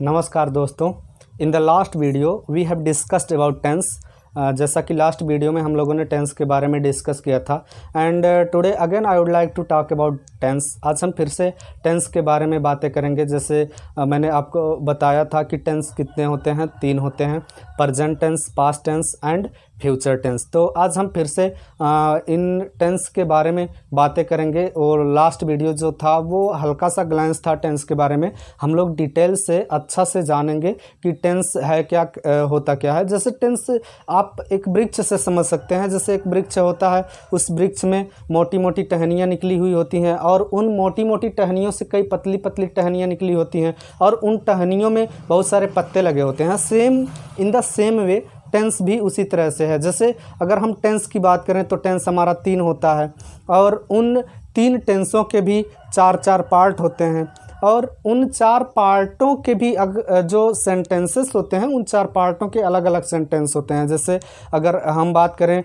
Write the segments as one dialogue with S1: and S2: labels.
S1: नमस्कार दोस्तों। In the last video we have discussed about tense. जैसा कि लास्ट वीडियो में हम लोगों ने टेंस के बारे में डिस्कस किया था and today again I would like to talk about tense. आज हम फिर से टेंस के बारे में बातें करेंगे। जैसे मैंने आपको बताया था कि टेंस कितने होते हैं, 3 होते हैं, present tense, past tense and future tense. तो आज हम फिर से इन टेंस के बारे में बातें करेंगे और लास्ट वीडियो जो था वो हल्का सा ग्लांस था टेंस के बारे में। हम लोग डिटेल से अच्छा से जानेंगे कि टेंस है क्या, होता क्या है। जैसे टेंस आप एक वृक्ष से समझ सकते हैं। जैसे एक वृक्ष होता है, उस वृक्ष में मोटी मोटी टहनियाँ निकली हुई होती हैं और उन मोटी मोटी टहनियों से कई पतली पतली टहनियाँ निकली होती हैं और उन टहनियों में बहुत सारे पत्ते लगे होते हैं। Same in the same way tense भी उसी तरह से है। जैसे अगर हम टेंस की बात करें तो टेंस हमारा 3 होता है और उन 3 टेंसों के भी 4-4 पार्ट होते हैं और उन 4 पार्टों के भी जो सेंटेंसेस होते हैं उन 4 पार्टों के अलग अलग सेंटेंस होते हैं। जैसे अगर हम बात करें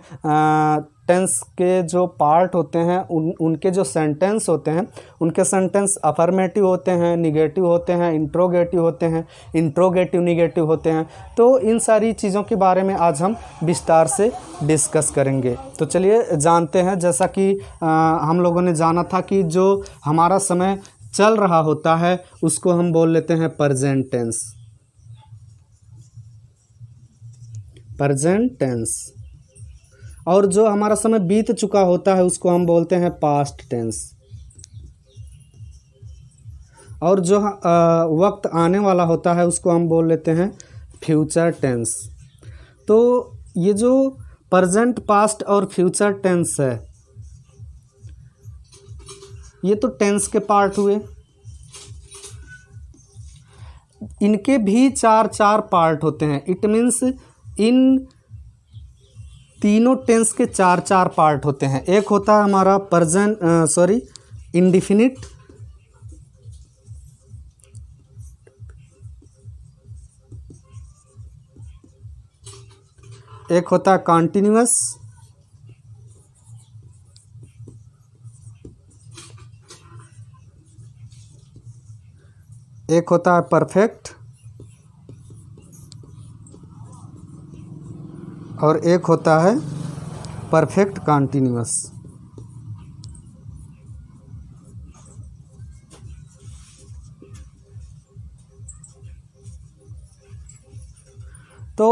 S1: टेंस के जो पार्ट होते हैं उनके जो सेंटेंस होते हैं, उनके सेंटेंस अफर्मेटिव होते हैं, निगेटिव होते हैं, इंट्रोगेटिव होते हैं, इंट्रोगेटिव निगेटिव होते हैं। तो इन सारी चीज़ों के बारे में आज हम विस्तार से डिस्कस करेंगे। तो चलिए जानते हैं। जैसा कि हम लोगों ने जाना था कि जो हमारा समय चल रहा होता है उसको हम बोल लेते हैं प्रेजेंट टेंस। Present tense. और जो हमारा समय बीत चुका होता है उसको हम बोलते हैं पास्ट टेंस। और जो वक्त आने वाला होता है उसको हम बोल लेते हैं फ्यूचर टेंस। तो ये जो प्रेजेंट, पास्ट और फ्यूचर टेंस है ये तो टेंस के पार्ट हुए। इनके भी 4-4 पार्ट होते हैं। इट मीन्स इन तीनों टेंस के 4-4 पार्ट होते हैं। एक होता है हमारा इंडिफिनिट, एक होता है कॉन्टिन्यूअस, एक होता है परफेक्ट और एक होता है परफेक्ट कॉन्टिन्यूअस। तो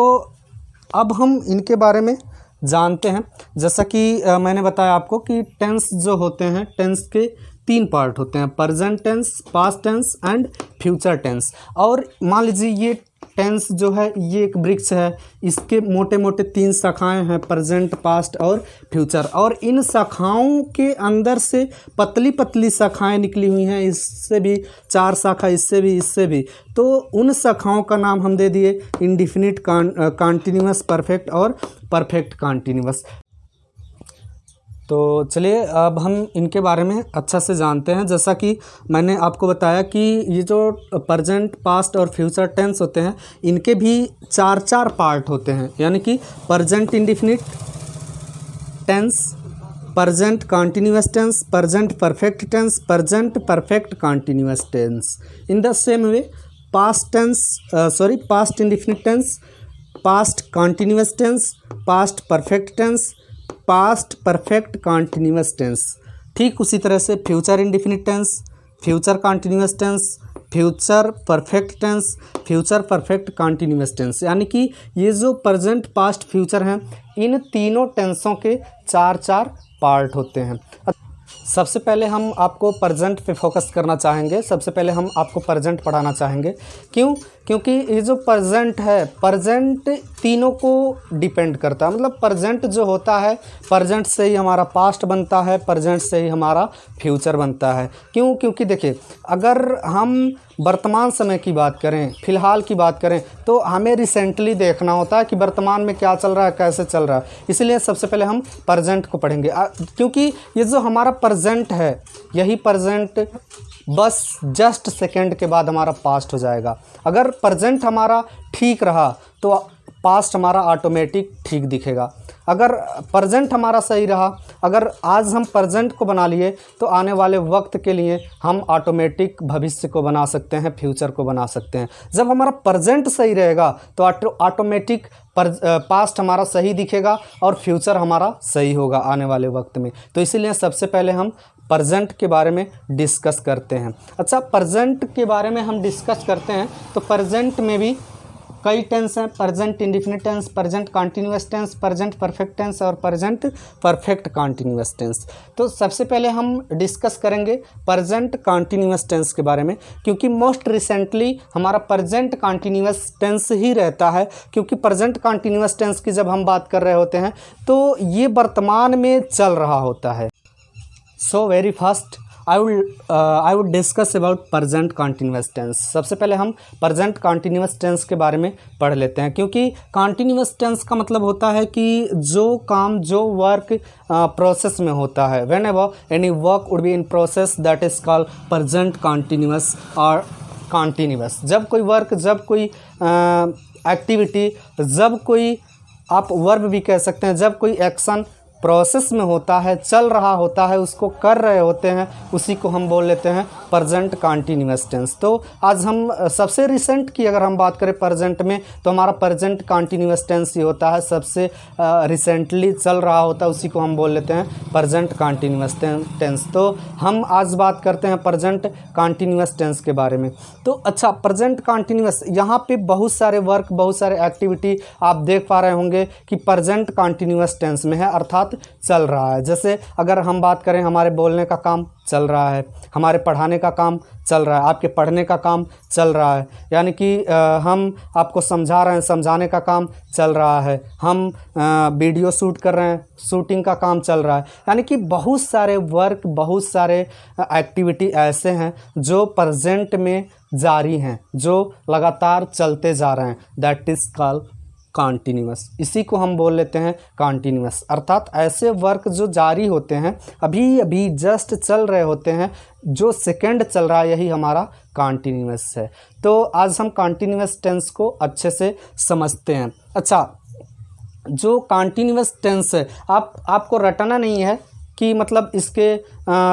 S1: अब हम इनके बारे में जानते हैं। जैसा कि मैंने बताया आपको कि टेंस जो होते हैं, टेंस के 3 पार्ट होते हैं, present tense, past tense and future tense. और मान लीजिए ये टेंस जो है ये एक वृक्ष है, इसके मोटे मोटे 3 शाखाएं हैं, प्रेजेंट, पास्ट और फ्यूचर। और इन शाखाओं के अंदर से पतली पतली शाखाएं निकली हुई हैं, इससे भी 4 शाखा, इससे भी, इससे भी। तो उन शाखाओं का नाम हम दे दिए इंडिफिनिट, कॉन्टिन्यूअस, परफेक्ट और परफेक्ट कॉन्टिन्यूअस। तो चलिए अब हम इनके बारे में अच्छा से जानते हैं। जैसा कि मैंने आपको बताया कि ये जो प्रेजेंट, पास्ट और फ्यूचर टेंस होते हैं इनके भी 4-4 पार्ट होते हैं। यानी कि present indefinite tense, present continuous tense, present perfect tense, present perfect continuous tense. In the same way past indefinite tense, past continuous tense, past perfect tense, past perfect continuous tense. ठीक उसी तरह से future indefinite tense, future continuous tense, future perfect tense, future perfect continuous tense. यानी कि ये जो present, past, future हैं इन तीनों टेंसों के 4-4 पार्ट होते हैं। सबसे पहले हम आपको प्रेजेंट पे फोकस करना चाहेंगे। सबसे पहले हम आपको प्रेजेंट पढ़ाना चाहेंगे। क्यों? क्योंकि ये जो प्रेजेंट है, प्रेजेंट तीनों को डिपेंड करता है। मतलब प्रेजेंट जो होता है, प्रेजेंट से ही हमारा पास्ट बनता है, प्रेजेंट से ही हमारा फ्यूचर बनता है। क्यों? क्योंकि देखिए अगर हम वर्तमान समय की बात करें, फ़िलहाल की बात करें, तो हमें रिसेंटली देखना होता है कि वर्तमान में क्या चल रहा है, कैसे चल रहा है। इसलिए सबसे पहले हम प्रेजेंट को पढ़ेंगे। क्योंकि ये जो हमारा प्रेजेंट है यही प्रेजेंट बस जस्ट सेकंड के बाद हमारा पास्ट हो जाएगा। अगर प्रेजेंट हमारा ठीक रहा तो पास्ट हमारा ऑटोमेटिक ठीक दिखेगा। अगर प्रेजेंट हमारा सही रहा, अगर आज हम प्रेजेंट को बना लिए तो आने वाले वक्त के लिए हम ऑटोमेटिक भविष्य को बना सकते हैं, फ्यूचर को बना सकते हैं। जब हमारा प्रेजेंट सही रहेगा तो ऑटोमेटिक पास्ट हमारा सही दिखेगा और फ्यूचर हमारा सही होगा आने वाले वक्त में। तो इसीलिए सबसे पहले हम प्रेजेंट के बारे में डिस्कस करते हैं। अच्छा, प्रेजेंट के बारे में हम डिस्कस करते हैं तो प्रेजेंट में भी कई टेंस हैं, present indefinite tense, present continuous tense, present perfect tense और प्रेजेंट परफेक्ट कॉन्टिन्यूअस टेंस। तो सबसे पहले हम डिस्कस करेंगे प्रेजेंट कॉन्टिन्यूअस टेंस के बारे में, क्योंकि मोस्ट रिसेंटली हमारा प्रेजेंट कॉन्टिन्यूअस टेंस ही रहता है। क्योंकि प्रेजेंट कॉन्टिन्यूअस टेंस की जब हम बात कर रहे होते हैं तो ये वर्तमान में चल रहा होता है। So very fast I would discuss about present continuous tense. सबसे पहले हम प्रेजेंट कॉन्टिन्यूअस टेंस के बारे में पढ़ लेते हैं, क्योंकि कॉन्टिन्यूअस टेंस का मतलब होता है कि जो काम, जो वर्क प्रोसेस में होता है। When ever any work would be in process that is called present continuous और कॉन्टिन्यूअस। जब कोई वर्क, जब कोई एक्टिविटी, जब कोई, आप वर्ब भी कह सकते हैं, जब कोई एक्शन प्रोसेस में होता है, चल रहा होता है, उसको कर रहे होते हैं, उसी को हम बोल लेते हैं प्रेजेंट कॉन्टिन्यूअस टेंस। तो आज हम सबसे रिसेंट की अगर हम बात करें प्रेजेंट में तो हमारा प्रेजेंट कॉन्टिन्यूअस टेंस ही होता है, सबसे रिसेंटली चल रहा होता है, उसी को हम बोल लेते हैं प्रेजेंट कॉन्टिन्यूअस टेंस। तो हम आज बात करते हैं प्रेजेंट कॉन्टिन्यूअस टेंस के बारे में। तो अच्छा, प्रेजेंट कॉन्टिन्यूअस, यहाँ पे बहुत सारे वर्क, बहुत सारे एक्टिविटी आप देख पा रहे होंगे कि प्रेजेंट कॉन्टिन्यूअस टेंस में है, अर्थात चल रहा है। जैसे अगर हम बात करें, हमारे बोलने का काम चल रहा है, हमारे पढ़ाने का काम चल रहा है, आपके पढ़ने का काम चल रहा है, यानी कि हम आपको समझा रहे हैं, समझाने का काम चल रहा है, हम वीडियो शूट कर रहे हैं, शूटिंग का काम चल रहा है। यानी कि बहुत सारे वर्क, बहुत सारे एक्टिविटी ऐसे हैं जो प्रेजेंट में जारी हैं, जो लगातार चलते जा रहे हैं, दैट इज कॉल्ड कॉन्टिन्यूअस। इसी को हम बोल लेते हैं कॉन्टिन्यूअस, अर्थात ऐसे वर्क जो जारी होते हैं, अभी अभी जस्ट चल रहे होते हैं, जो सेकंड चल रहा है, यही हमारा कॉन्टिन्यूअस है। तो आज हम कॉन्टिन्यूअस टेंस को अच्छे से समझते हैं। अच्छा, जो कॉन्टिन्यूअस टेंस है, आपको रटना नहीं है कि मतलब इसके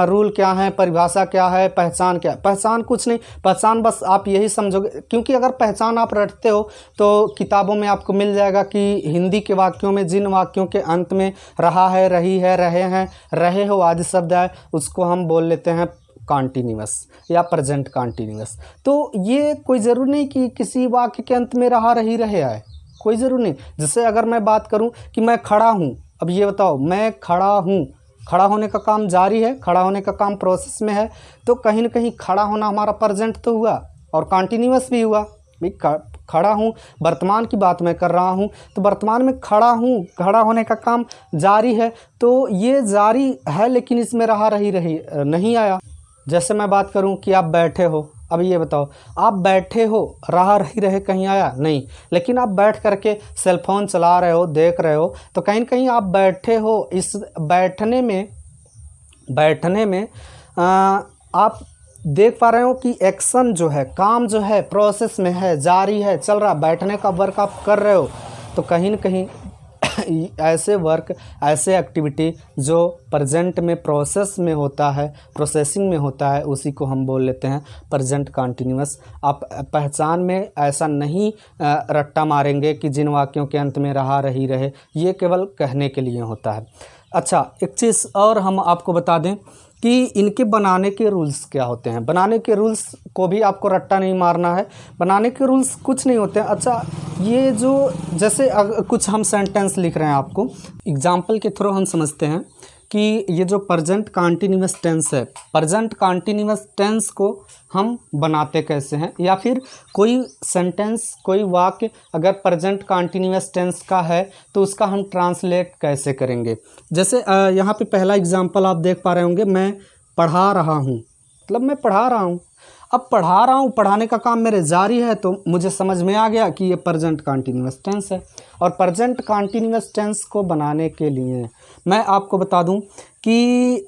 S1: रूल क्या हैं, परिभाषा क्या है, पहचान क्या है। पहचान कुछ नहीं, पहचान बस आप यही समझोगे, क्योंकि अगर पहचान आप रटते हो तो किताबों में आपको मिल जाएगा कि हिंदी के वाक्यों में जिन वाक्यों के अंत में रहा है, रही है, रहे हैं, रहे हो आदि शब्द है, उसको हम बोल लेते हैं कॉन्टिन्यूअस या प्रेजेंट कॉन्टिन्यूअस। तो ये कोई ज़रूरी नहीं कि किसी वाक्य के अंत में रहा, रही, रहे आए, कोई ज़रूरी नहीं। जैसे अगर मैं बात करूं कि मैं खड़ा हूं, अब ये बताओ, मैं खड़ा हूं, खड़ा होने का काम जारी है, खड़ा होने का काम प्रोसेस में है, तो कहीं ना कहीं खड़ा होना हमारा प्रेजेंट तो हुआ और कॉन्टिन्यूअस भी हुआ। भाई खड़ा हूँ, वर्तमान की बात मैं कर रहा हूँ, तो वर्तमान में खड़ा हूँ, खड़ा होने का काम जारी है, तो ये जारी है, लेकिन इसमें रहा, रही नहीं आया। जैसे मैं बात करूँ कि आप बैठे हो, अब ये बताओ, आप बैठे हो, रहा, रही, रहे कहीं आया नहीं, लेकिन आप बैठ करके सेलफोन चला रहे हो, देख रहे हो, तो कहीं कहीं आप बैठे हो। इस बैठने में आप देख पा रहे हो कि एक्शन जो है, काम जो है, प्रोसेस में है, जारी है, चल रहा, बैठने का वर्क आप कर रहे हो। तो कहीं न कहीं ऐसे वर्क, ऐसे एक्टिविटी जो प्रेजेंट में प्रोसेस में होता है, प्रोसेसिंग में होता है, उसी को हम बोल लेते हैं प्रेजेंट कॉन्टिन्यूअस। आप पहचान में ऐसा नहीं रट्टा मारेंगे कि जिन वाक्यों के अंत में रहा, रही, रहे, ये केवल कहने के लिए होता है। अच्छा, एक चीज़ और हम आपको बता दें कि इनके बनाने के रूल्स क्या होते हैं। बनाने के रूल्स को भी आपको रट्टा नहीं मारना है, बनाने के रूल्स कुछ नहीं होते हैं। अच्छा, ये जो जैसे कुछ हम सेंटेंस लिख रहे हैं, आपको एग्जाम्पल के थ्रू हम समझते हैं कि ये जो प्रेजेंट कॉन्टिन्यूअस टेंस है, प्रेजेंट कॉन्टिन्यूअस टेंस को हम बनाते कैसे हैं, या फिर कोई सेंटेंस, कोई वाक्य अगर प्रेजेंट कॉन्टिन्यूअस टेंस का है तो उसका हम ट्रांसलेट कैसे करेंगे। जैसे यहाँ पे पहला एग्जांपल आप देख पा रहे होंगे, मैं पढ़ा रहा हूँ, मतलब मैं पढ़ा रहा हूँ। अब पढ़ा रहा हूँ, पढ़ाने का काम मेरे जारी है, तो मुझे समझ में आ गया कि ये प्रेजेंट कॉन्टिन्यूअस टेंस है। और प्रेजेंट कॉन्टिन्यूअस टेंस को बनाने के लिए मैं आपको बता दूं कि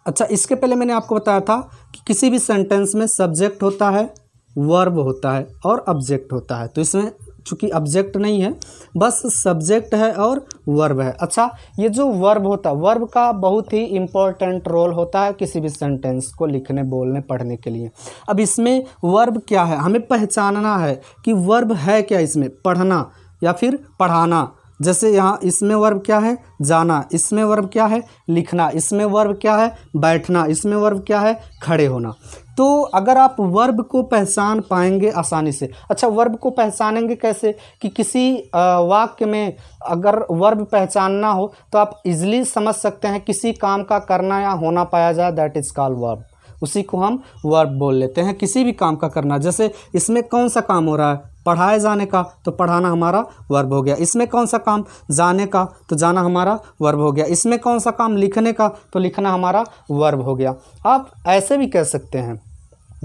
S1: अच्छा, इसके पहले मैंने आपको बताया था कि किसी भी सेंटेंस में सब्जेक्ट होता है, वर्ब होता है और ऑब्जेक्ट होता है। तो इसमें चूँकि ऑब्जेक्ट नहीं है, बस सब्जेक्ट है और वर्ब है। अच्छा, ये जो वर्ब होता है, वर्ब का बहुत ही इम्पोर्टेंट रोल होता है किसी भी सेंटेंस को लिखने, बोलने, पढ़ने के लिए। अब इसमें वर्ब क्या है, हमें पहचानना है कि वर्ब है क्या इसमें, पढ़ना या फिर पढ़ाना। जैसे यहाँ इसमें वर्ब क्या है, जाना, इसमें वर्ब क्या है, लिखना, इसमें वर्ब क्या है, बैठना, इसमें वर्ब क्या है, खड़े होना। तो अगर आप वर्ब को पहचान पाएंगे आसानी से। अच्छा, वर्ब को पहचानेंगे कैसे कि किसी वाक्य में अगर वर्ब पहचानना हो तो आप इजीली समझ सकते हैं, किसी काम का करना या होना पाया जाए, दैट इज़ कॉल्ड वर्ब, उसी को हम वर्ब बोल लेते हैं। किसी भी काम का करना, जैसे इसमें कौन सा काम हो रहा है, पढ़ाए जाने का, तो पढ़ाना हमारा वर्ब हो गया। इसमें कौन सा काम, जाने का, तो जाना हमारा वर्ब हो गया। इसमें कौन सा काम, लिखने का, तो लिखना हमारा वर्ब हो गया। आप ऐसे भी कह सकते हैं,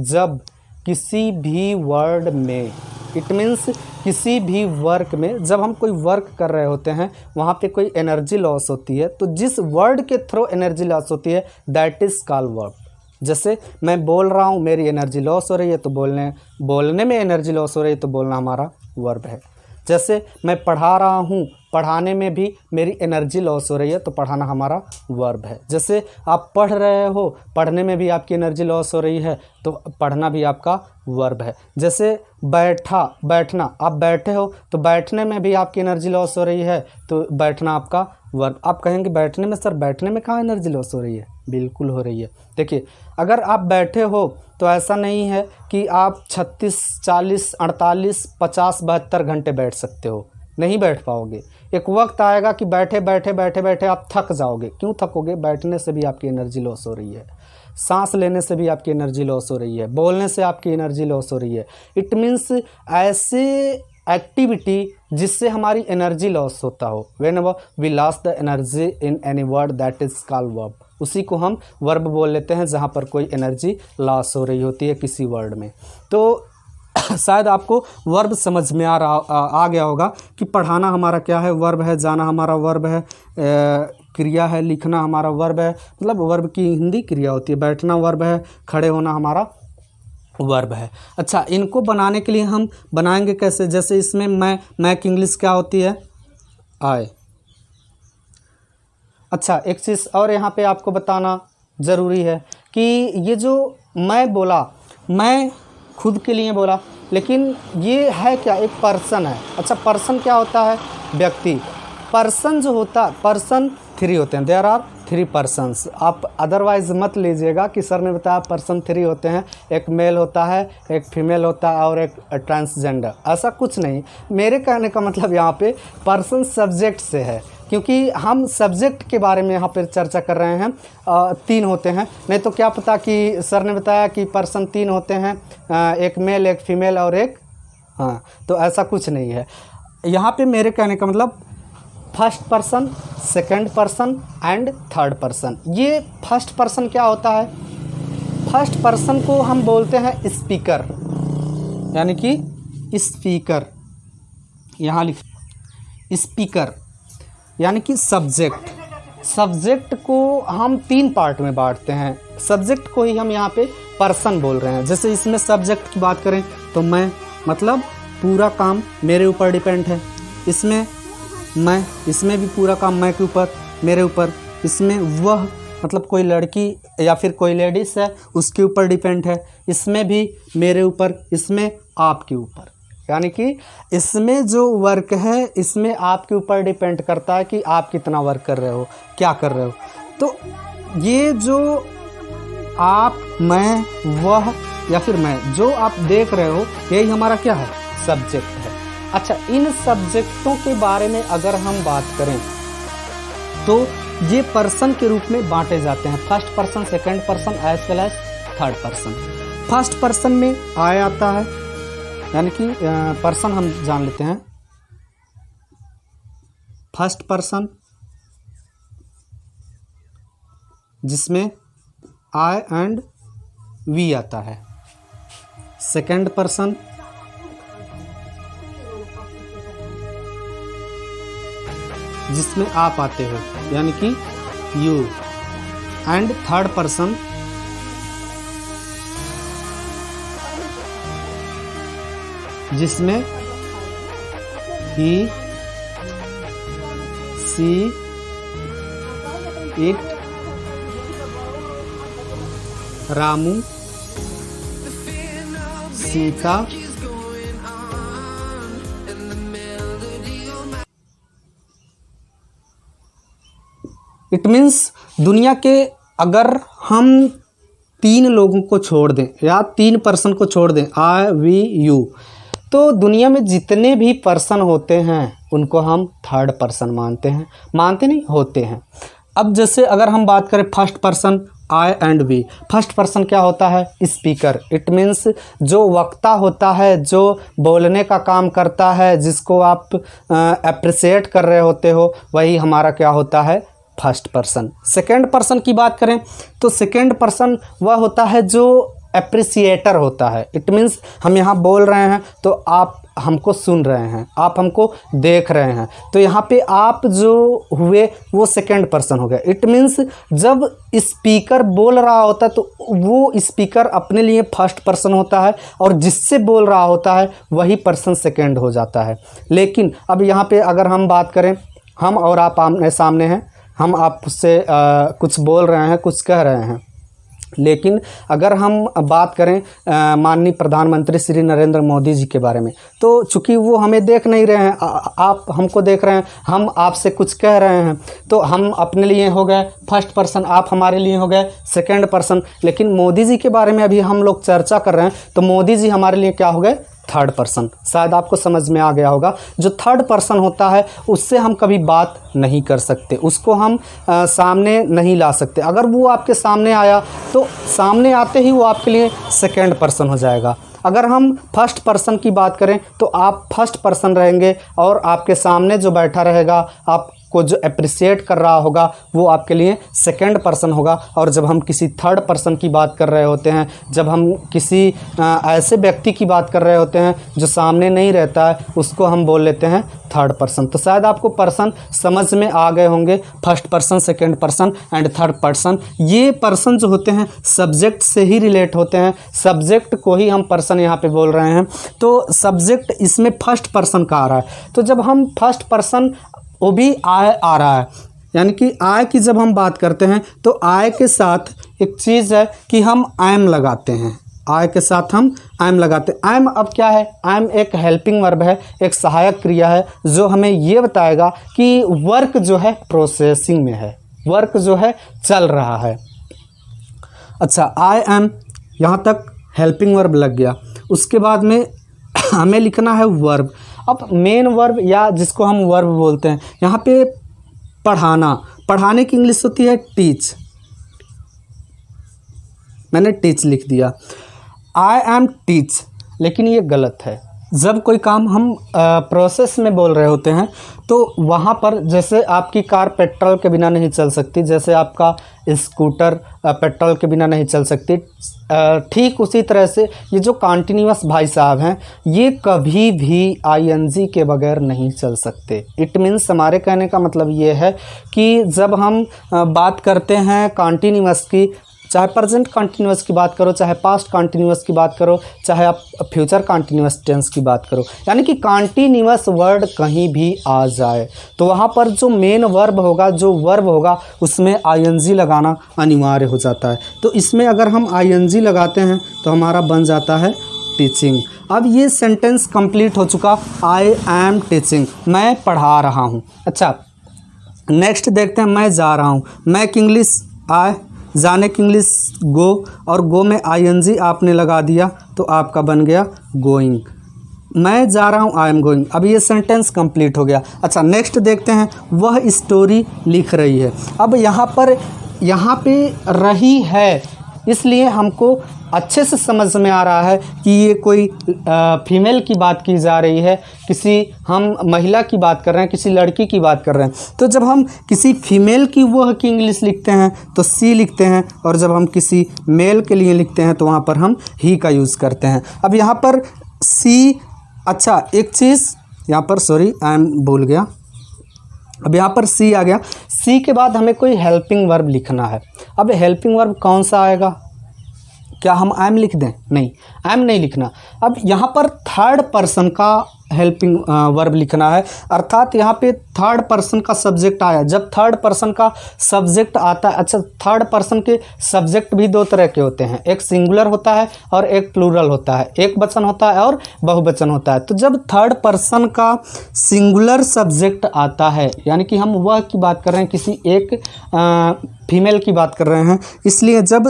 S1: जब किसी भी वर्ड में, इट मीन्स किसी भी वर्क में, जब हम कोई वर्क कर रहे होते हैं वहाँ पे कोई एनर्जी लॉस होती है, तो जिस वर्ड के थ्रू एनर्जी लॉस होती है दैट इज़ कॉल्ड वर्ब। जैसे मैं बोल रहा हूँ, मेरी एनर्जी लॉस हो रही है, तो बोलने में एनर्जी लॉस हो रही है, तो बोलना हमारा वर्ब है। जैसे मैं पढ़ा रहा हूँ, पढ़ाने में भी मेरी एनर्जी लॉस हो रही है, तो पढ़ाना हमारा वर्ब है। जैसे आप पढ़ रहे हो, पढ़ने में भी आपकी एनर्जी लॉस हो रही है, तो पढ़ना भी आपका वर्ब है। जैसे बैठना, आप बैठे हो तो बैठने में भी आपकी एनर्जी लॉस हो रही है, तो बैठना आपका वर्ब। आप कहेंगे बैठने में, सर बैठने में कहाँ एनर्जी लॉस हो रही है, बिल्कुल हो रही है। देखिए, अगर आप बैठे हो तो ऐसा नहीं है कि आप 36, 40, 48, 50, 72 घंटे बैठ सकते हो, नहीं बैठ पाओगे। एक वक्त आएगा कि बैठे बैठे आप थक जाओगे। क्यों थकोगे, बैठने से भी आपकी एनर्जी लॉस हो रही है, सांस लेने से भी आपकी एनर्जी लॉस हो रही है, बोलने से आपकी एनर्जी लॉस हो रही है। इट मीन्स ऐसे एक्टिविटी जिससे हमारी एनर्जी लॉस होता हो, whenever we loss the energy in any word that is called verb, उसी को हम वर्ब बोल लेते हैं, जहाँ पर कोई एनर्जी लॉस हो रही होती है किसी वर्ड में। तो शायद आपको वर्ब समझ में आ गया होगा कि पढ़ाना हमारा क्या है, वर्ब है, जाना हमारा वर्ब है, क्रिया है, लिखना हमारा वर्ब है, मतलब वर्ब की हिंदी क्रिया होती है, बैठना वर्ब है, खड़े होना हमारा वर्ब है। अच्छा, इनको बनाने के लिए हम बनाएंगे कैसे, जैसे इसमें मैं की इंग्लिश क्या होती है, आई। अच्छा, एक चीज़ और यहाँ पे आपको बताना ज़रूरी है कि ये जो मैं बोला, मैं खुद के लिए बोला, लेकिन ये है क्या, एक पर्सन है। अच्छा, पर्सन क्या होता है, व्यक्ति। पर्सन जो होता है, पर्सन 3 होते हैं, देयर आर 3 पर्सन्स। आप अदरवाइज मत लीजिएगा कि सर ने बताया पर्सन 3 होते हैं, एक मेल होता है, एक फीमेल होता है और एक ट्रांसजेंडर। ऐसा कुछ नहीं, मेरे कहने का मतलब यहाँ पे पर्सन सब्जेक्ट से है, क्योंकि हम सब्जेक्ट के बारे में यहाँ पर चर्चा कर रहे हैं। 3 होते हैं, नहीं तो क्या पता कि सर ने बताया कि पर्सन 3 होते हैं, एक मेल, एक फीमेल और एक, हाँ, तो ऐसा कुछ नहीं है यहाँ पे। मेरे कहने का मतलब first person, second person and third person. ये फर्स्ट पर्सन क्या होता है, फर्स्ट पर्सन को हम बोलते हैं स्पीकर, यानी कि स्पीकर, यहाँ लिख स्पीकर यानी कि सब्जेक्ट। सब्जेक्ट को हम 3 पार्ट में बांटते हैं, सब्जेक्ट को ही हम यहाँ पे पर्सन बोल रहे हैं। जैसे इसमें सब्जेक्ट की बात करें तो मैं, मतलब पूरा काम मेरे ऊपर डिपेंड है। इसमें मैं, इसमें भी पूरा काम मैं के ऊपर, मेरे ऊपर। इसमें वह, मतलब कोई लड़की या फिर कोई लेडीज़ है, उसके ऊपर डिपेंड है। इसमें भी मेरे ऊपर, इसमें आपके ऊपर, यानी कि इसमें जो वर्क है इसमें आपके ऊपर डिपेंड करता है कि आप कितना वर्क कर रहे हो, क्या कर रहे हो। तो ये जो आप, मैं, वह या फिर मैं, जो आप देख रहे हो, यही हमारा क्या है, सब्जेक्ट है। अच्छा, इन सब्जेक्टों के बारे में अगर हम बात करें तो ये पर्सन के रूप में बांटे जाते हैं, first person, second person as well as third person. First person में आई आता है, यानी कि पर्सन हम जान लेते हैं, फर्स्ट पर्सन जिसमें आई एंड वी आता है। सेकंड पर्सन जिसमें आप आते हो, यानी कि यू। एंड थर्ड पर्सन जिसमें he she it, Ramu, Sita, it means दुनिया के अगर हम 3 लोगों को छोड़ दें या 3 पर्सन को छोड़ दें, आई वी यू, तो दुनिया में जितने भी पर्सन होते हैं उनको हम थर्ड पर्सन मानते हैं, मानते नहीं होते हैं। अब जैसे अगर हम बात करें first person I and we, first person क्या होता है? स्पीकर। इट मीन्स जो वक्ता होता है, जो बोलने का काम करता है, जिसको आप अप्रिशिएट कर रहे होते हो, वही हमारा क्या होता है? First person. सेकेंड पर्सन की बात करें तो सेकेंड पर्सन वह होता है जो अप्रिसिएटर होता है। इट मीन्स हम यहाँ बोल रहे हैं तो आप हमको सुन रहे हैं, आप हमको देख रहे हैं, तो यहाँ पे आप जो हुए वो सेकेंड पर्सन हो गया। इट मीन्स जब स्पीकर बोल रहा होता है तो वो स्पीकर अपने लिए फर्स्ट पर्सन होता है और जिससे बोल रहा होता है वही पर्सन सेकेंड हो जाता है। लेकिन अब यहाँ पे अगर हम बात करें, हम और आप आमने सामने हैं, हम आपसे कुछ बोल रहे हैं, कुछ कह रहे हैं, लेकिन अगर हम बात करें माननीय प्रधानमंत्री श्री नरेंद्र मोदी जी के बारे में, तो चूंकि वो हमें देख नहीं रहे हैं, आप हमको देख रहे हैं, हम आपसे कुछ कह रहे हैं, तो हम अपने लिए हो गए फर्स्ट पर्सन, आप हमारे लिए हो गए सेकंड पर्सन। लेकिन मोदी जी के बारे में अभी हम लोग चर्चा कर रहे हैं, तो मोदी जी हमारे लिए क्या हो गए? Third person. शायद आपको समझ में आ गया होगा। जो थर्ड पर्सन होता है उससे हम कभी बात नहीं कर सकते, उसको हम सामने नहीं ला सकते। अगर वो आपके सामने आया तो सामने आते ही वो आपके लिए सेकंड पर्सन हो जाएगा। अगर हम फर्स्ट पर्सन की बात करें तो आप फर्स्ट पर्सन रहेंगे और आपके सामने जो बैठा रहेगा, आपको जो अप्रिशिएट कर रहा होगा, वो आपके लिए सेकंड पर्सन होगा। और जब हम किसी थर्ड पर्सन की बात कर रहे होते हैं, जब हम किसी ऐसे व्यक्ति की बात कर रहे होते हैं जो सामने नहीं रहता है, उसको हम बोल लेते हैं थर्ड पर्सन। तो शायद आपको पर्सन समझ में आ गए होंगे, first person, second person and third person. ये पर्सन जो होते हैं सब्जेक्ट से ही रिलेट होते हैं, सब्जेक्ट को ही हम पर्सन यहाँ पे बोल रहे हैं, तो सब्जेक्ट इसमें फर्स्ट पर्सन का आ रहा है। तो जब हम फर्स्ट पर्सन, वो भी आई आ रहा है, यानी कि आई की जब हम बात करते हैं तो आई के साथ एक चीज़ है कि हम एम लगाते हैं, आई के साथ हम एम लगाते हैं। एम अब क्या है? एम एक हेल्पिंग वर्ब है, एक सहायक क्रिया है जो हमें ये बताएगा कि वर्क जो है प्रोसेसिंग में है, वर्क जो है चल रहा है। अच्छा, आई एम यहाँ तक हेल्पिंग वर्ब लग गया। उसके बाद में हमें लिखना है वर्ब। अब मेन वर्ब या जिसको हम वर्ब बोलते हैं, यहाँ पे पढ़ाना, पढ़ाने की इंग्लिश होती है टीच। मैंने टीच लिख दिया, आई एम टीच, लेकिन ये गलत है। जब कोई काम हम प्रोसेस में बोल रहे होते हैं तो वहाँ पर जैसे आपकी कार पेट्रोल के बिना नहीं चल सकती, जैसे आपका स्कूटर पेट्रोल के बिना नहीं चल सकती, ठीक उसी तरह से ये जो कॉन्टिन्यूअस भाई साहब हैं, ये कभी भी आईएनजी के बगैर नहीं चल सकते। इट मीन्स हमारे कहने का मतलब ये है कि जब हम बात करते हैं कॉन्टिन्यूअस की, चाहे प्रेजेंट कॉन्टिन्यूअस की बात करो, चाहे पास्ट कॉन्टिन्यूअस की बात करो, चाहे आप फ्यूचर कॉन्टिन्यूअस टेंस की बात करो, यानी कि कॉन्टिन्यूअस वर्ड कहीं भी आ जाए तो वहाँ पर जो मेन वर्ब होगा, जो वर्ब होगा, उसमें आईएनजी लगाना अनिवार्य हो जाता है। तो इसमें अगर हम आईएनजी लगाते हैं तो हमारा बन जाता है टीचिंग। अब ये सेंटेंस कंप्लीट हो चुका, आई एम टीचिंग, मैं पढ़ा रहा हूँ। अच्छा, नेक्स्ट देखते हैं, मैं जा रहा हूँ। मैं की इंग्लिश आई, जाने की इंग्लिश गो, और गो में आईएनजी आपने लगा दिया तो आपका बन गया गोइंग। मैं जा रहा हूँ, आई एम गोइंग। अब ये सेंटेंस कंप्लीट हो गया। अच्छा, नेक्स्ट देखते हैं, वह स्टोरी लिख रही है। अब यहाँ पे रही है, इसलिए हमको अच्छे से समझ में आ रहा है कि ये कोई फीमेल की बात की जा रही है, हम महिला की बात कर रहे हैं, किसी लड़की की बात कर रहे हैं। तो जब हम किसी फीमेल की वह की इंग्लिश लिखते हैं तो सी लिखते हैं, और जब हम किसी मेल के लिए लिखते हैं तो वहाँ पर हम ही का यूज़ करते हैं। अब यहाँ पर सी, अच्छा एक चीज़ यहाँ पर, सॉरी आई एम भूल गया, अब यहाँ पर सी आ गया। सी के बाद हमें कोई हेल्पिंग वर्ब लिखना है। अब हेल्पिंग वर्ब कौन सा आएगा? क्या हम एम लिख दें? नहीं, एम नहीं लिखना। अब यहाँ पर थर्ड पर्सन का हेल्पिंग वर्ब लिखना है, अर्थात यहाँ पे थर्ड पर्सन का सब्जेक्ट आया। जब थर्ड पर्सन का सब्जेक्ट आता है, अच्छा थर्ड पर्सन के सब्जेक्ट भी दो तरह के होते हैं, एक सिंगुलर होता है और एक प्लूरल होता है, एक वचन होता है और बहुवचन होता है। तो जब थर्ड पर्सन का सिंगुलर सब्जेक्ट आता है, यानी कि हम वह की बात कर रहे हैं, किसी एक फीमेल की बात कर रहे हैं, इसलिए जब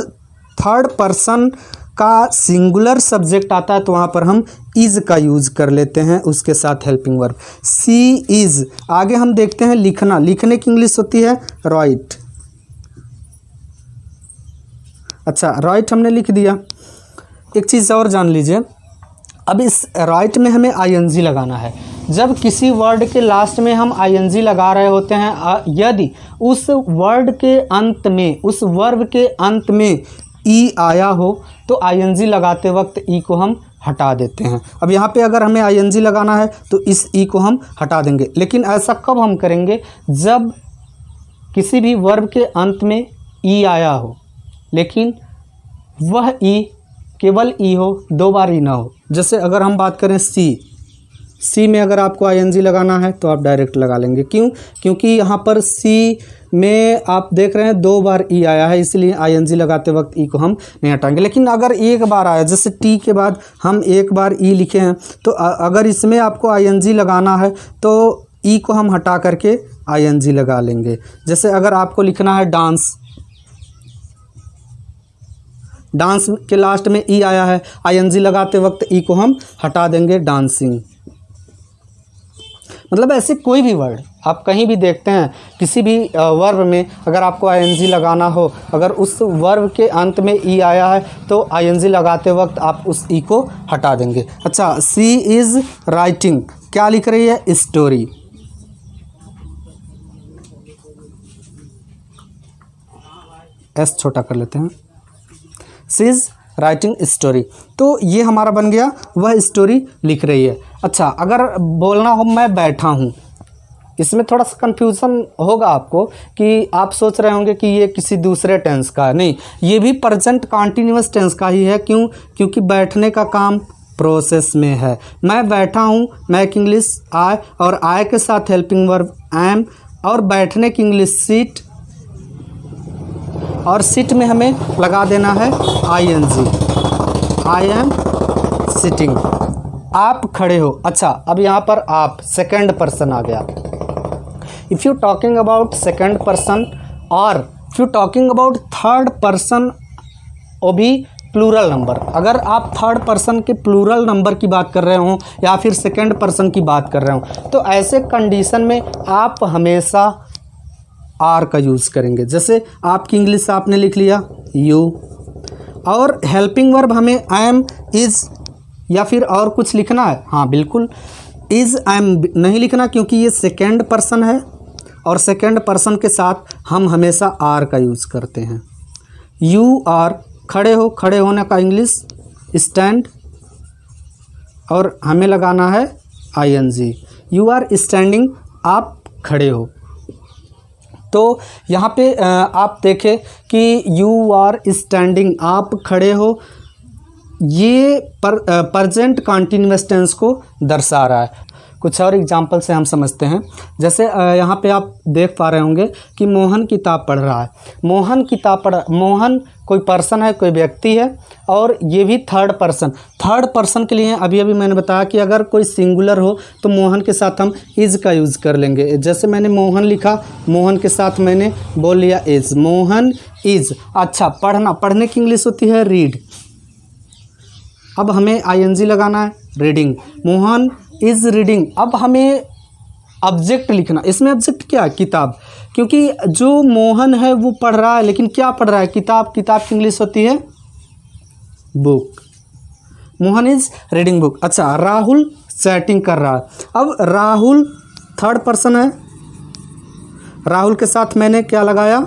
S1: थर्ड पर्सन का सिंगुलर सब्जेक्ट आता है तो वहाँ पर हम इज़ का यूज़ कर लेते हैं उसके साथ हेल्पिंग वर्ब। C is. आगे हम देखते हैं लिखना। लिखने की इंग्लिश होती है राइट। अच्छा, राइट हमने लिख दिया। एक चीज़ और जान लीजिए, अब इस राइट में हमें आईएनजी लगाना है। जब किसी वर्ड के लास्ट में हम आईएनजी लगा रहे होते हैं, यदि उस वर्ड के अंत में, उस वर्ब के अंत में ई आया हो तो आईएनजी लगाते वक्त ई को हम हटा देते हैं। अब यहाँ पे अगर हमें आईएनजी लगाना है तो इस ई को हम हटा देंगे, लेकिन ऐसा कब हम करेंगे? जब किसी भी वर्ब के अंत में ई आया हो, लेकिन वह ई केवल ई हो, दो बार ई ना हो। जैसे अगर हम बात करें सी में अगर आपको आईएनजी लगाना है तो आप डायरेक्ट लगा लेंगे। क्यों? क्योंकि यहाँ पर सी में आप देख रहे हैं दो बार ई आया है, इसलिए आईएनजी लगाते वक्त ई को हम नहीं हटाएंगे। लेकिन अगर एक बार आया, जैसे टी के बाद हम एक बार ई लिखे हैं, तो अगर इसमें आपको आईएनजी लगाना है तो ई को हम हटा करके आईएनजी लगा लेंगे। जैसे अगर आपको लिखना है डांस, डांस के लास्ट में ई आया है, आईएनजी लगाते वक्त ई को हम हटा देंगे, डांसिंग। मतलब ऐसे कोई भी वर्ड आप कहीं भी देखते हैं, किसी भी वर्ब में अगर आपको आईएनजी लगाना हो, अगर उस वर्ब के अंत में ई आया है तो आईएनजी लगाते वक्त आप उस ई को हटा देंगे। अच्छा, सी इज़ राइटिंग, क्या लिख रही है? स्टोरी। एस छोटा कर लेते हैं। सी इज़ राइटिंग स्टोरी, तो ये हमारा बन गया, वह स्टोरी लिख रही है। अच्छा, अगर बोलना हो मैं बैठा हूँ, इसमें थोड़ा सा कन्फ्यूज़न होगा आपको कि आप सोच रहे होंगे कि ये किसी दूसरे टेंस का है। नहीं, ये भी प्रेजेंट कॉन्टिन्यूअस टेंस का ही है। क्यों? क्योंकि बैठने का काम प्रोसेस में है। मैं बैठा हूँ, मैं की इंग्लिश आई, और आई के साथ हेल्पिंग वर्ब एम, और बैठने की इंग्लिश सीट, और सीट में हमें लगा देना है आईएनजी, आई एम सिटिंग। आप खड़े हो। अच्छा, अब यहाँ पर आप सेकंड पर्सन आ गया। If you talking about second person, और if you talking about third person, वो भी प्लूरल नंबर, अगर आप थर्ड पर्सन के प्लूरल नंबर की बात कर रहे हो या फिर सेकंड पर्सन की बात कर रहे हो, तो ऐसे कंडीशन में आप हमेशा आर का यूज़ करेंगे। जैसे आपकी इंग्लिश आपने लिख लिया यू, और हेल्पिंग वर्ब हमें एम, इज़ या फिर और कुछ लिखना है? हाँ बिल्कुल, इज़ एम नहीं लिखना, क्योंकि ये सेकेंड पर्सन है और सेकेंड पर्सन के साथ हम हमेशा आर का यूज़ करते हैं। यू आर, खड़े हो, खड़े होने का इंग्लिश स्टैंड, और हमें लगाना है आईएनजी। यू आर स्टैंडिंग, आप खड़े हो। तो यहाँ पे आप देखें कि यू आर स्टैंडिंग, आप खड़े हो, ये प्रेजेंट कॉन्टिन्यूअस टेंस को दर्शा रहा है। कुछ और एग्जांपल से हम समझते हैं। जैसे यहाँ पे आप देख पा रहे होंगे कि मोहन किताब पढ़ रहा है। मोहन किताब पढ़, मोहन कोई पर्सन है, कोई व्यक्ति है, और ये भी थर्ड पर्सन। थर्ड पर्सन के लिए अभी अभी मैंने बताया कि अगर कोई सिंगुलर हो तो मोहन के साथ हम इज़ का यूज़ कर लेंगे। जैसे मैंने मोहन लिखा, मोहन के साथ मैंने बोल लिया इज़, मोहन इज़। अच्छा, पढ़ना, पढ़ने की इंग्लिश होती है रीड। अब हमें आईएनजी लगाना है, रीडिंग। Mohan is reading. अब हमें ऑब्जेक्ट लिखना, इसमें ऑब्जेक्ट क्या है? किताब, क्योंकि जो मोहन है वो पढ़ रहा है, लेकिन क्या पढ़ रहा है? किताब। किताब की इंग्लिश होती है book. Mohan is reading book. अच्छा, राहुल चैटिंग कर रहा है। अब राहुल थर्ड पर्सन है, राहुल के साथ मैंने क्या लगाया?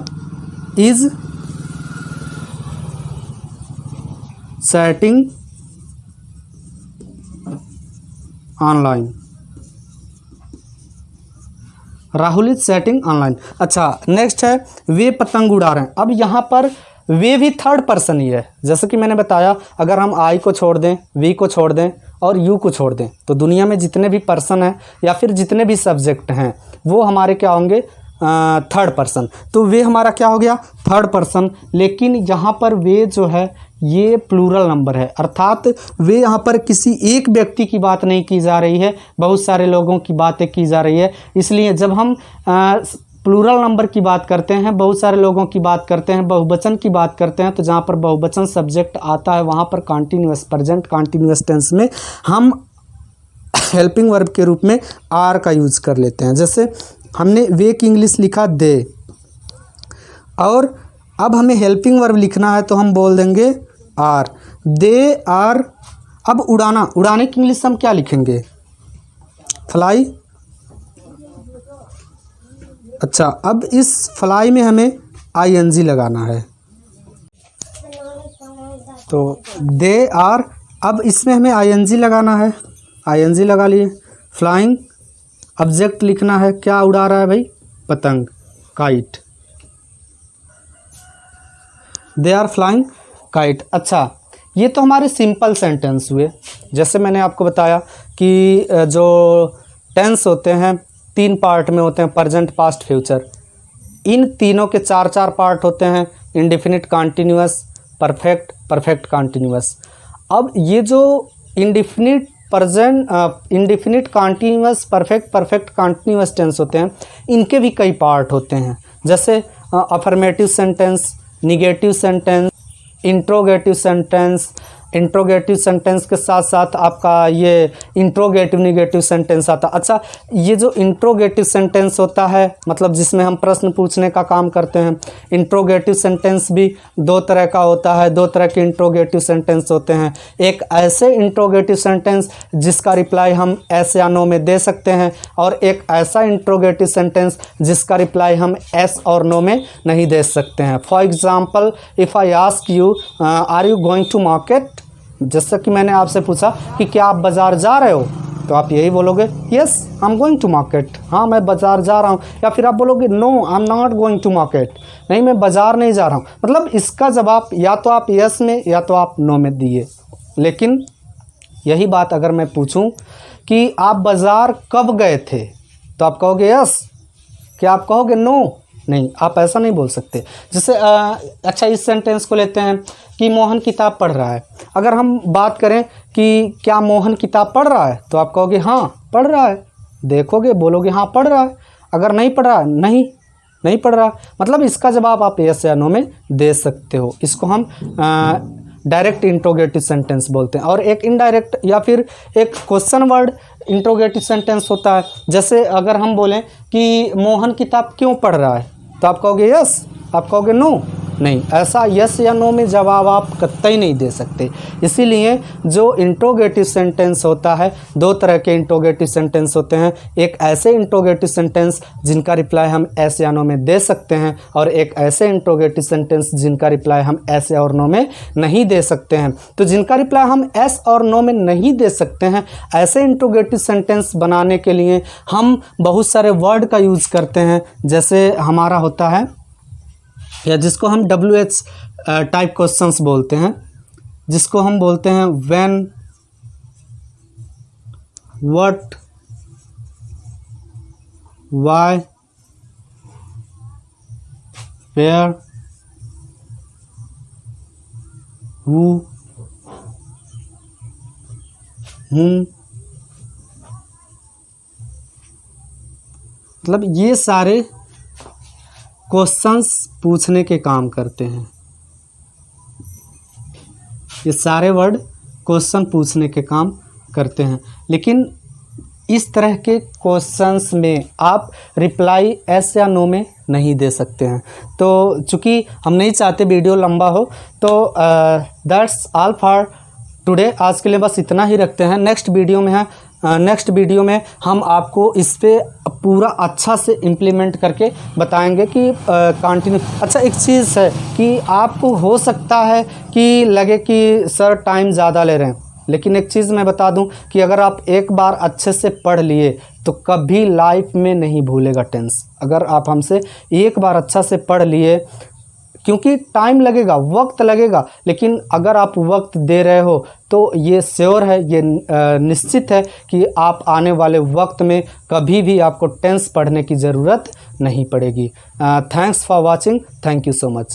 S1: Is chatting online. Rahul is chatting online. अच्छा, नेक्स्ट है वे पतंग उड़ा रहे हैं। अब यहाँ पर वे भी थर्ड पर्सन ही है। जैसे कि मैंने बताया, अगर हम आई को छोड़ दें, वी को छोड़ दें और यू को छोड़ दें, तो दुनिया में जितने भी पर्सन हैं या फिर जितने भी सब्जेक्ट हैं वो हमारे क्या होंगे, थर्ड पर्सन। तो वे हमारा क्या हो गया, थर्ड पर्सन। लेकिन यहाँ पर वे जो है ये प्लूरल नंबर है, अर्थात वे यहाँ पर किसी एक व्यक्ति की बात नहीं की जा रही है, बहुत सारे लोगों की बातें की जा रही है। इसलिए जब हम प्लूरल नंबर की बात करते हैं, बहुत सारे लोगों की बात करते हैं, बहुवचन की बात करते हैं, तो जहाँ पर बहुवचन सब्जेक्ट आता है वहाँ पर कॉन्टिन्यूअस प्रेजेंट कॉन्टिन्यूअस टेंस में हम हेल्पिंग वर्ब के रूप में आर का यूज कर लेते हैं। जैसे हमने वे की इंग्लिश लिखा दे, और अब हमें हेल्पिंग वर्ब लिखना है तो हम बोल देंगे आर, दे आर। अब उड़ाना, उड़ाने की इंग्लिश हम क्या लिखेंगे, फ्लाई। अच्छा, अब इस फ्लाई में हमें आईएनजी लगाना है, तो दे आर, अब इसमें हमें आईएनजी लगाना है, आईएनजी लगा लिए। फ्लाइंग, ऑब्जेक्ट लिखना है, क्या उड़ा रहा है भाई, पतंग, kite, they are flying kite. अच्छा, ये तो हमारे सिंपल सेंटेंस हुए। जैसे मैंने आपको बताया कि जो टेंस होते हैं तीन पार्ट में होते हैं, प्रेजेंट, पास्ट, फ्यूचर। इन तीनों के चार चार पार्ट होते हैं, indefinite continuous, perfect, perfect continuous. अब ये जो indefinite present, indefinite continuous, perfect, perfect continuous tense होते हैं, इनके भी कई पार्ट होते हैं। जैसे affirmative sentence, negative sentence, interrogative sentence. Interrogative sentence के साथ साथ आपका ये इंट्रोगेटिव निगेटिव सेंटेंस आता। अच्छा, ये जो इंट्रोगेटिव सेंटेंस होता है, मतलब जिसमें हम प्रश्न पूछने का काम करते हैं, इंट्रोगेटिव सेंटेंस भी दो तरह का होता है, दो तरह के इंट्रोगेटिव सेंटेंस होते हैं। एक ऐसे इंट्रोगेटिव सेंटेंस जिसका रिप्लाई हम एस या नो में दे सकते हैं, और एक ऐसा इंट्रोगेटिव सेंटेंस जिसका रिप्लाई हम एस और नो में नहीं दे सकते हैं। For example, if I ask you are you going to market, जैसा कि मैंने आपसे पूछा कि क्या आप बाज़ार जा रहे हो, तो आप यही बोलोगे yes I am going to market, हाँ मैं बाज़ार जा रहा हूँ। या फिर आप बोलोगे no I am not going to market, नहीं मैं बाज़ार नहीं जा रहा हूँ। मतलब इसका जवाब या तो आप यस में या तो आप नो में दिए। लेकिन यही बात अगर मैं पूछूं कि आप बाज़ार कब गए थे, तो आप कहोगे यस, क्या आप कहोगे नो? नहीं, आप ऐसा नहीं बोल सकते। जैसे अच्छा, इस सेंटेंस को लेते हैं कि मोहन किताब पढ़ रहा है। अगर हम बात करें कि क्या मोहन किताब पढ़ रहा है, तो आप कहोगे हाँ पढ़ रहा है, देखोगे बोलोगे हाँ पढ़ रहा है। अगर नहीं पढ़ रहा है, नहीं पढ़ रहा। मतलब इसका जवाब आप यस या नो में दे सकते हो। इसको हम डायरेक्ट इंट्रोगेटिव सेंटेंस बोलते हैं। और एक इनडायरेक्ट या फिर एक क्वेश्चन वर्ड इंट्रोगेटिव सेंटेंस होता है। जैसे अगर हम बोलें कि मोहन किताब क्यों पढ़ रहा है, तो आप कहोगे यस, आप कहोगे नो? नहीं, ऐसा यस या नो में जवाब आप कतई नहीं दे सकते। इसीलिए जो इंट्रोगेटिव सेंटेंस होता है, दो तरह के इंट्रोगेटिव सेंटेंस होते हैं। एक ऐसे इंट्रोगेटिव सेंटेंस जिनका रिप्लाई हम एस या नो में दे सकते हैं, और एक ऐसे इंट्रोगेटिव सेंटेंस जिनका रिप्लाई हम एस और नो में नहीं दे सकते हैं। तो जिनका रिप्लाई हम एस और नो में नहीं दे सकते हैं, ऐसे इंट्रोगेटिव सेंटेंस बनाने के लिए हम बहुत सारे वर्ड का यूज़ करते हैं। जैसे हमारा होता है, या जिसको हम WH टाइप क्वेश्चंस बोलते हैं, जिसको हम बोलते हैं when, what, why, where, who, whom। मतलब ये सारे क्वेश्चंस पूछने के काम करते हैं। ये सारे वर्ड क्वेश्चन पूछने के काम करते हैं। लेकिन इस तरह के क्वेश्चंस में आप रिप्लाई एस या नो में नहीं दे सकते हैं। तो चूँकि हम नहीं चाहते वीडियो लंबा हो, तो दैट्स ऑल फॉर टुडे। आज के लिए बस इतना ही रखते हैं। नेक्स्ट वीडियो में हम आपको इस पे पूरा अच्छा से इम्प्लीमेंट करके बताएंगे कि कंटिन्यू। अच्छा, एक चीज़ है कि आपको हो सकता है कि लगे कि सर टाइम ज़्यादा ले रहे हैं, लेकिन एक चीज़ मैं बता दूं कि अगर आप एक बार अच्छे से पढ़ लिए तो कभी लाइफ में नहीं भूलेगा टेंस। अगर आप हमसे एक बार अच्छा से पढ़ लिए, क्योंकि टाइम लगेगा, वक्त लगेगा, लेकिन अगर आप वक्त दे रहे हो तो ये श्योर है, ये निश्चित है कि आप आने वाले वक्त में कभी भी आपको टेंस पढ़ने की ज़रूरत नहीं पड़ेगी। Thanks for watching, thank you so much.